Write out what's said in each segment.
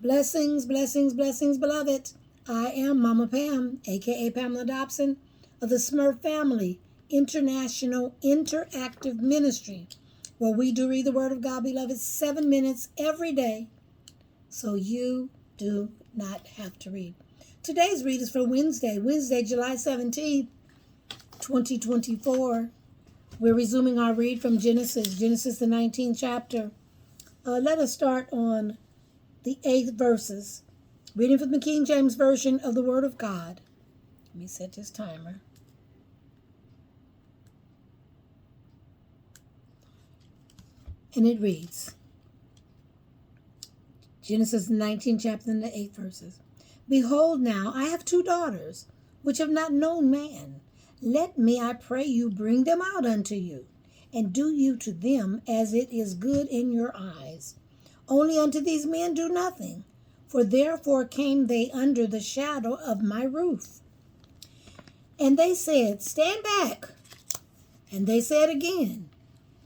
Blessings, blessings, blessings, beloved. I am Mama Pam, aka Pamela Dobson, of the SMRF Family International Interactive Ministry, where we do read the Word of God, beloved, 7 minutes every day, so you do not have to read. Today's read is for Wednesday, July 17th, 2024. We're resuming our read from Genesis, the 19th chapter. Let us start on the 8th verses. Reading from the King James Version of the Word of God. Let me set this timer. And it reads, Genesis 19th chapter and the 8th verses. Behold now, I have 2 daughters, which have not known man. Let me, I pray you, bring them out unto you, and do you to them as it is good in your eyes. Only unto these men do nothing, for therefore came they under the shadow of my roof. And they said, Stand back. And they said again,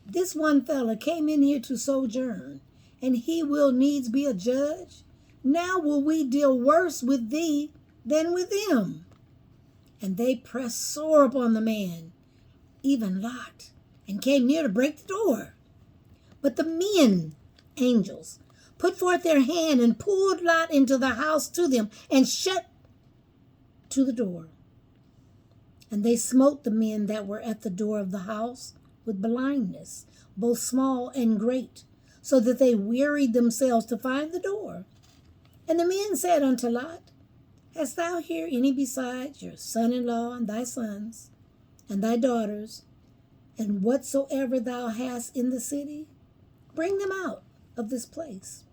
This one fellow came in here to sojourn, and he will needs be a judge. Now will we deal worse with thee than with them. And they pressed sore upon the man, even Lot, and came near to break the door. But the men, angels, put forth their hand and pulled Lot into the house to them and shut to the door. And they smote the men that were at the door of the house with blindness, both small and great, so that they wearied themselves to find the door. And the men said unto Lot, Hast thou here any besides your son-in-law and thy sons and thy daughters, and whatsoever thou hast in the city? Bring them out of this place.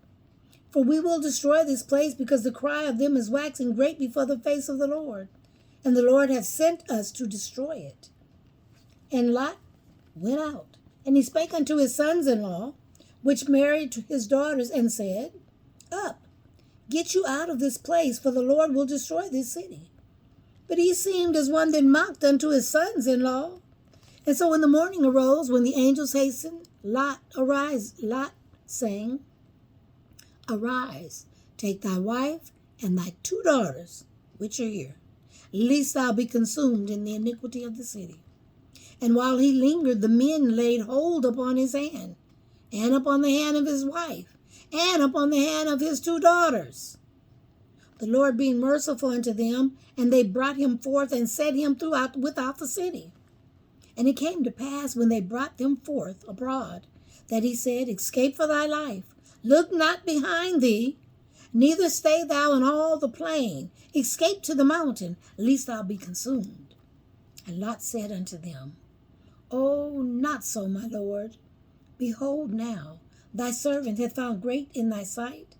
For we will destroy this place, because the cry of them is waxing great before the face of the Lord, and the Lord hath sent us to destroy it. And Lot went out, and he spake unto his sons-in-law, which married to his daughters, and said, Up, get you out of this place, for the Lord will destroy this city. But he seemed as one that mocked unto his sons-in-law. And so when the morning arose, when the angels hastened, Lot, saying, Arise, take thy wife and thy 2 daughters, which are here, lest thou be consumed in the iniquity of the city. And while he lingered, the men laid hold upon his hand, and upon the hand of his wife, and upon the hand of his 2 daughters. The Lord being merciful unto them, and they brought him forth and set him without the city. And it came to pass, when they brought them forth abroad, that he said, Escape for thy life, look not behind thee, neither stay thou in all the plain, escape to the mountain, lest thou be consumed. And Lot said unto them, Oh, not so, my Lord. Behold now, thy servant hath found grace in thy sight,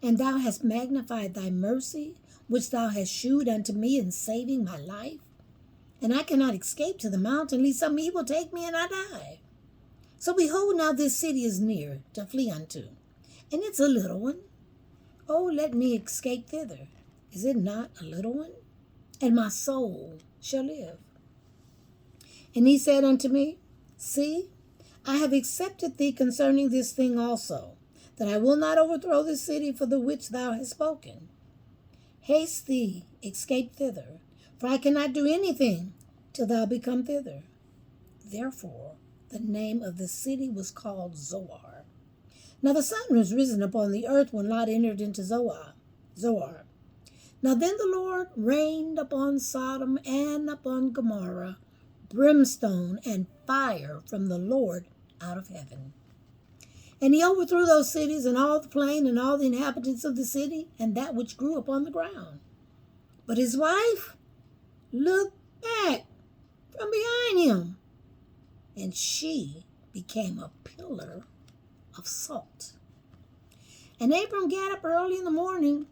and thou hast magnified thy mercy, which thou hast shewed unto me in saving my life. And I cannot escape to the mountain, lest some evil take me and I die. So behold, now this city is near to flee unto, and it's a little one. Oh, let me escape thither. Is it not a little one? And my soul shall live. And he said unto me, See, I have accepted thee concerning this thing also, that I will not overthrow this city for the which thou hast spoken. Haste thee, escape thither, for I cannot do anything till thou be come thither. Therefore the name of the city was called Zoar. Now the sun was risen upon the earth when Lot entered into Zoar. Now then the Lord rained upon Sodom and upon Gomorrah brimstone and fire from the Lord out of heaven. And he overthrew those cities and all the plain and all the inhabitants of the city and that which grew upon the ground. But his wife looked back from behind him, and she became a pillar of salt. And Abram got up early in the morning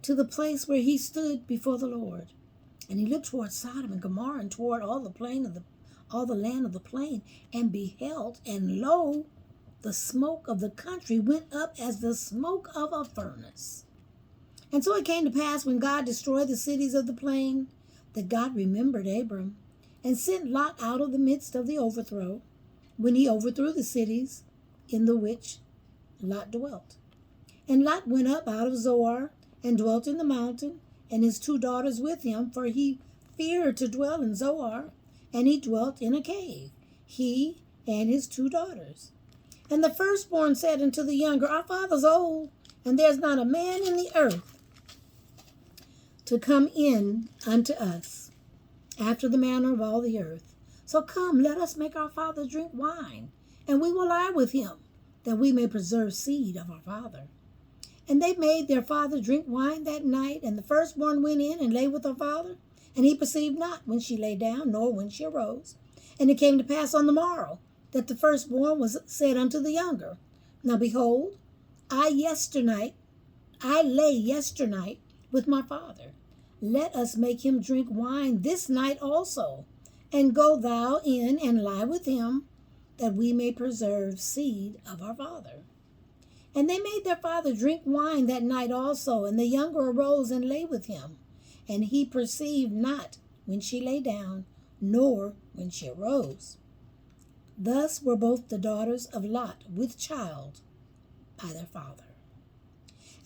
to the place where he stood before the Lord. And he looked toward Sodom and Gomorrah and toward all the land of the plain, and beheld, and lo, the smoke of the country went up as the smoke of a furnace. And so it came to pass, when God destroyed the cities of the plain, that God remembered Abram, and sent Lot out of the midst of the overthrow, when he overthrew the cities in the which Lot dwelt. And Lot went up out of Zoar, and dwelt in the mountain, and his 2 daughters with him, for he feared to dwell in Zoar, and he dwelt in a cave, he and his 2 daughters. And the firstborn said unto the younger, Our father's old, and there's not a man in the earth to come in unto us, after the manner of all the earth. So come, let us make our father drink wine, and we will lie with him, that we may preserve seed of our father. And they made their father drink wine that night, and the firstborn went in and lay with her father, and he perceived not when she lay down, nor when she arose. And it came to pass on the morrow, that the firstborn was said unto the younger, Now behold, I lay yesternight with my father. Let us make him drink wine this night also, and go thou in and lie with him, that we may preserve seed of our father. And they made their father drink wine that night also, and the younger arose and lay with him. And he perceived not when she lay down, nor when she arose. Thus were both the daughters of Lot with child by their father.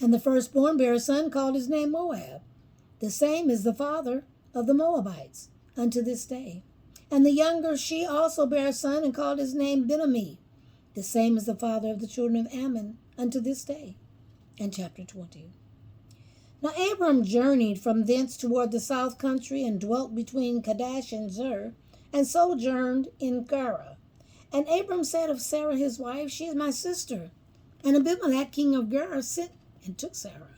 And the firstborn bare a son, called his name Moab. The same is the father of the Moabites unto this day. And the younger she also bare a son, and called his name Ben-Ammi. The same is the father of the children of Ammon unto this day. And chapter 20. Now Abram journeyed from thence toward the south country, and dwelt between Kadesh and Zur, and sojourned in Gerar. And Abram said of Sarah his wife, She is my sister. And Abimelech king of Gerar sent and took Sarah.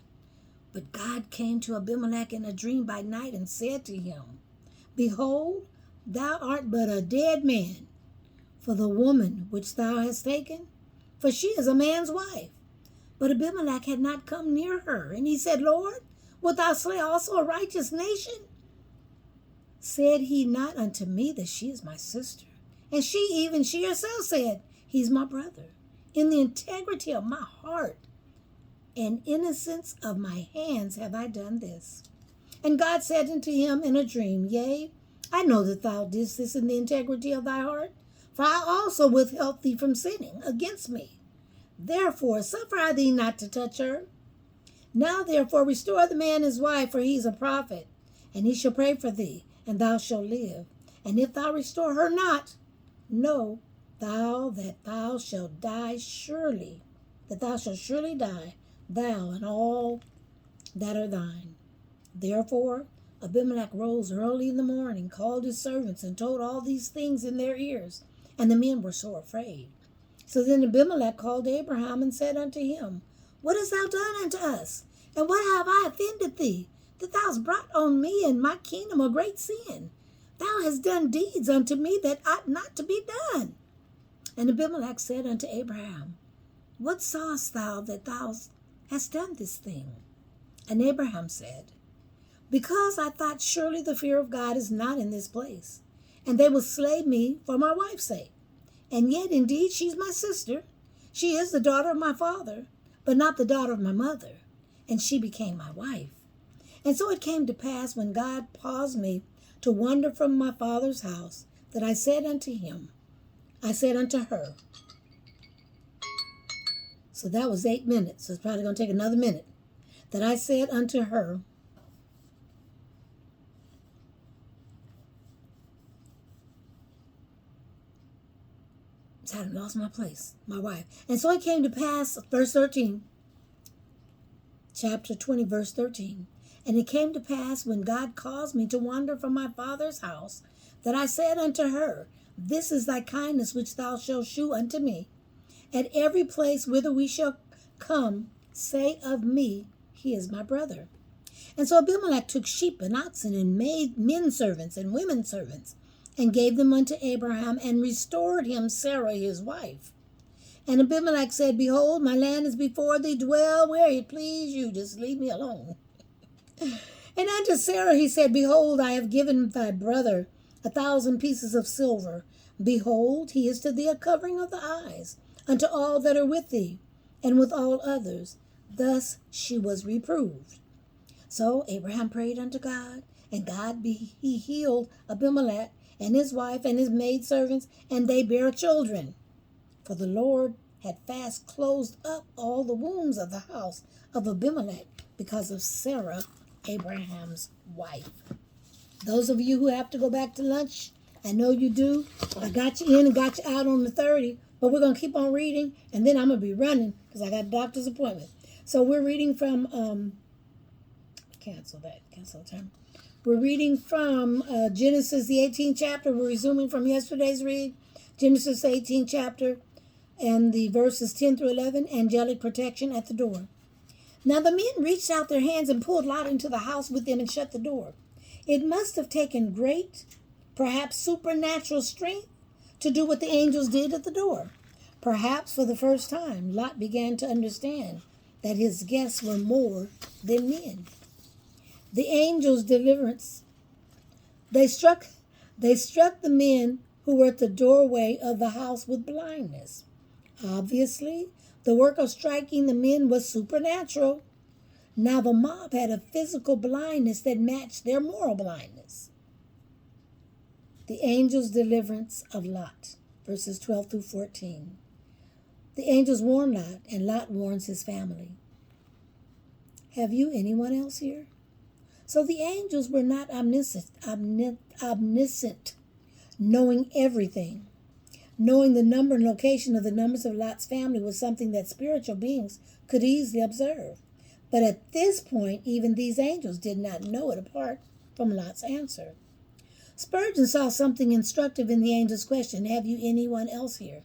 But God came to Abimelech in a dream by night, and said to him, Behold, thou art but a dead man for the woman which thou hast taken, for she is a man's wife. But Abimelech had not come near her. And he said, Lord, wilt thou slay also a righteous nation? Said he not unto me that she is my sister? And she herself said, He's my brother. In the integrity of my heart and innocence of my hands have I done this. And God said unto him in a dream, Yea, I know that thou didst this in the integrity of thy heart, for I also withheld thee from sinning against me. Therefore suffer I thee not to touch her. Now therefore restore the man his wife, for he is a prophet, and he shall pray for thee, and thou shalt live. And if thou restore her not, know thou that thou shalt die surely, that thou shalt surely die, thou and all that are thine. Therefore Abimelech rose early in the morning, called his servants, and told all these things in their ears. And the men were so afraid. So then Abimelech called Abraham and said unto him, What hast thou done unto us? And what have I offended thee, that thou hast brought on me and my kingdom a great sin? Thou hast done deeds unto me that ought not to be done. And Abimelech said unto Abraham, What sawest thou that thou hast done this thing? And Abraham said, Because I thought surely the fear of God is not in this place, and they will slay me for my wife's sake. And yet indeed she's my sister. She is the daughter of my father, but not the daughter of my mother. And she became my wife. And so it came to pass, when God caused me to wander from my father's house, that I said unto her, so that was 8 minutes, so it's probably going to take another minute, that I said unto her, I lost my place, my wife. And so it came to pass, verse 13, chapter 20, verse 13. And it came to pass, when God caused me to wander from my father's house, that I said unto her, This is thy kindness which thou shalt shew unto me. At every place whither we shall come, say of me, He is my brother. And so Abimelech took sheep and oxen, and made men servants and women servants, and gave them unto Abraham, and restored him Sarah his wife. And Abimelech said, Behold, my land is before thee, dwell where it please you, just leave me alone. And unto Sarah he said, Behold, I have given thy brother 1,000 pieces of silver. Behold, he is to thee a covering of the eyes, unto all that are with thee, and with all others. Thus she was reproved. So Abraham prayed unto God, and he healed Abimelech, and his wife, and his maidservants, and they bare children. For the Lord had fast closed up all the wombs of the house of Abimelech because of Sarah, Abraham's wife. Those of you who have to go back to lunch, I know you do. I got you in and got you out on the 30, but we're going to keep on reading, and then I'm going to be running because I got a doctor's appointment. So we're reading from, cancel the time. We're reading from Genesis, the 18th chapter. We're resuming from yesterday's read. Genesis, the 18th chapter, and the verses 10 through 11, angelic protection at the door. Now the men reached out their hands and pulled Lot into the house with them and shut the door. It must have taken great, perhaps supernatural strength to do what the angels did at the door. Perhaps for the first time, Lot began to understand that his guests were more than men. The angels' deliverance. They struck the men who were at the doorway of the house with blindness. Obviously, the work of striking the men was supernatural. Now the mob had a physical blindness that matched their moral blindness. The angel's deliverance of Lot, verses 12 through 14. The angels warn Lot, and Lot warns his family. Have you anyone else here? So the angels were not omniscient, knowing everything. Knowing the number and location of the numbers of Lot's family was something that spiritual beings could easily observe. But at this point, even these angels did not know it apart from Lot's answer. Spurgeon saw something instructive in the angel's question, have you anyone else here?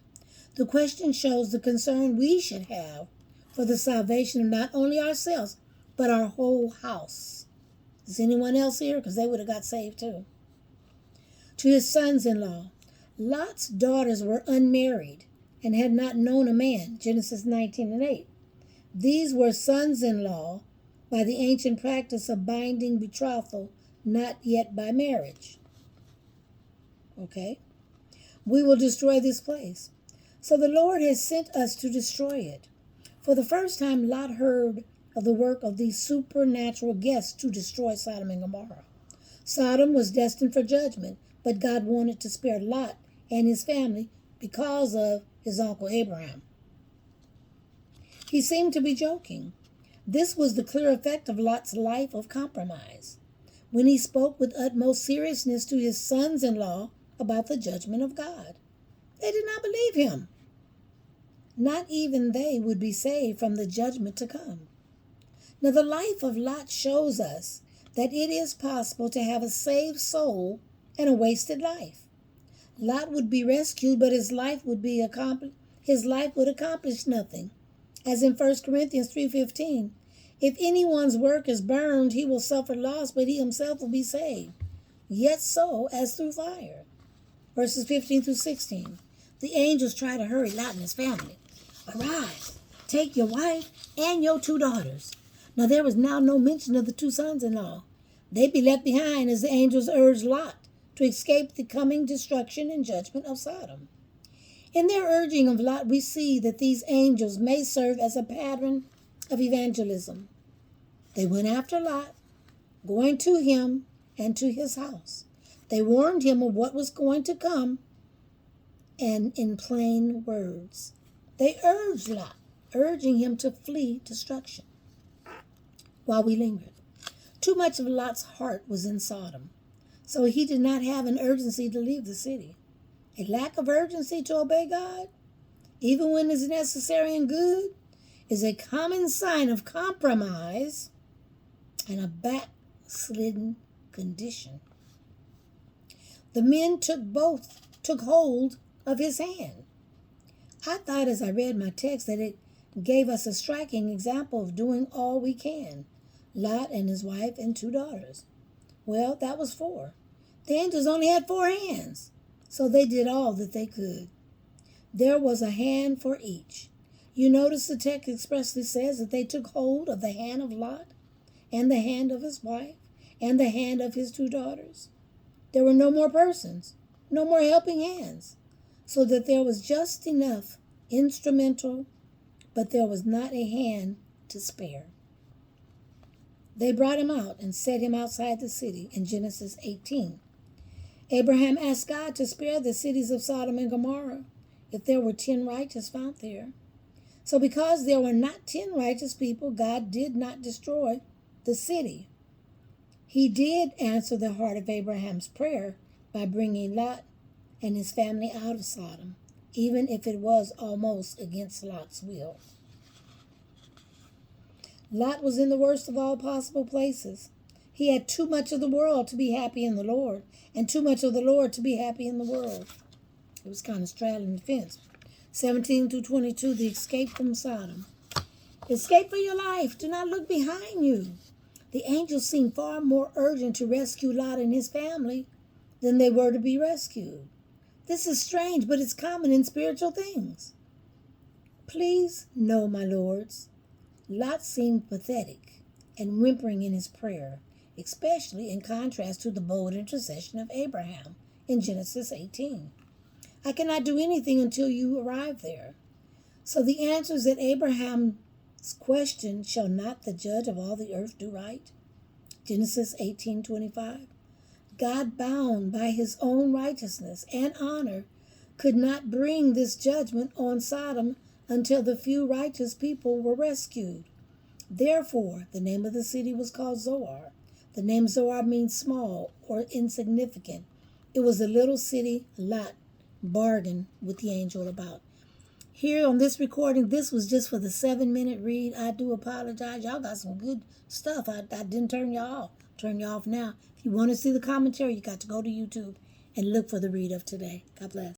The question shows the concern we should have for the salvation of not only ourselves, but our whole house. Is anyone else here? Because they would have got saved too. To his sons-in-law, Lot's daughters were unmarried and had not known a man, Genesis 19:8. These were sons-in-law by the ancient practice of binding betrothal, not yet by marriage. Okay? We will destroy this place. So the Lord has sent us to destroy it. For the first time, Lot heard of the work of these supernatural guests to destroy Sodom and Gomorrah. Sodom was destined for judgment, but God wanted to spare Lot and his family because of his uncle Abraham. He seemed to be joking. This was the clear effect of Lot's life of compromise, when he spoke with utmost seriousness to his sons-in-law about the judgment of God. They did not believe him. Not even they would be saved from the judgment to come. Now, the life of Lot shows us that it is possible to have a saved soul and a wasted life. Lot would be rescued, but his life would accomplish nothing. As in 1 Corinthians 3:15, if anyone's work is burned, he will suffer loss, but he himself will be saved, yet so as through fire. Verses 15 through 16. The angels try to hurry Lot and his family. Arise, take your wife and your 2 daughters. Now there was now no mention of the 2 sons-in-law. They'd be left behind as the angels urged Lot to escape the coming destruction and judgment of Sodom. In their urging of Lot, we see that these angels may serve as a pattern of evangelism. They went after Lot, going to him and to his house. They warned him of what was going to come, and in plain words, they urged Lot, urging him to flee destruction. While we lingered, too much of Lot's heart was in Sodom, so he did not have an urgency to leave the city. A lack of urgency to obey God, even when it's necessary and good, is a common sign of compromise and a backslidden condition. The men took hold of his hand. I thought as I read my text that it gave us a striking example of doing all we can. Lot and his wife and 2 daughters. Well, that was 4. The angels only had 4 hands, so they did all that they could. There was a hand for each. You notice the text expressly says that they took hold of the hand of Lot and the hand of his wife and the hand of his 2 daughters. There were no more persons, no more helping hands, so that there was just enough instrumental, but there was not a hand to spare. They brought him out and set him outside the city in Genesis 18. Abraham asked God to spare the cities of Sodom and Gomorrah if there were 10 righteous found there. So because there were not 10 righteous people, God did not destroy the city. He did answer the heart of Abraham's prayer by bringing Lot and his family out of Sodom, even if it was almost against Lot's will. Lot was in the worst of all possible places. He had too much of the world to be happy in the Lord, and too much of the Lord to be happy in the world. It was kind of straddling the fence. 17 through 22, the escape from Sodom. Escape for your life. Do not look behind you. The angels seemed far more urgent to rescue Lot and his family than they were to be rescued. This is strange, but it's common in spiritual things. Please know, my lords, Lot seemed pathetic and whimpering in his prayer, especially in contrast to the bold intercession of Abraham in Genesis 18. I cannot do anything until you arrive there. So the answer is that Abraham's question, shall not the judge of all the earth do right? Genesis 18:25. God, bound by his own righteousness and honor, could not bring this judgment on Sodom until the few righteous people were rescued. Therefore, the name of the city was called Zoar. The name Zoar means small or insignificant. It was a little city Lot bargained with the angel about. Here on this recording, this was just for the 7-minute read. I do apologize. Y'all got some good stuff. I didn't turn y'all off. Turn you off now. If you want to see the commentary, you got to go to YouTube and look for the read of today. God bless.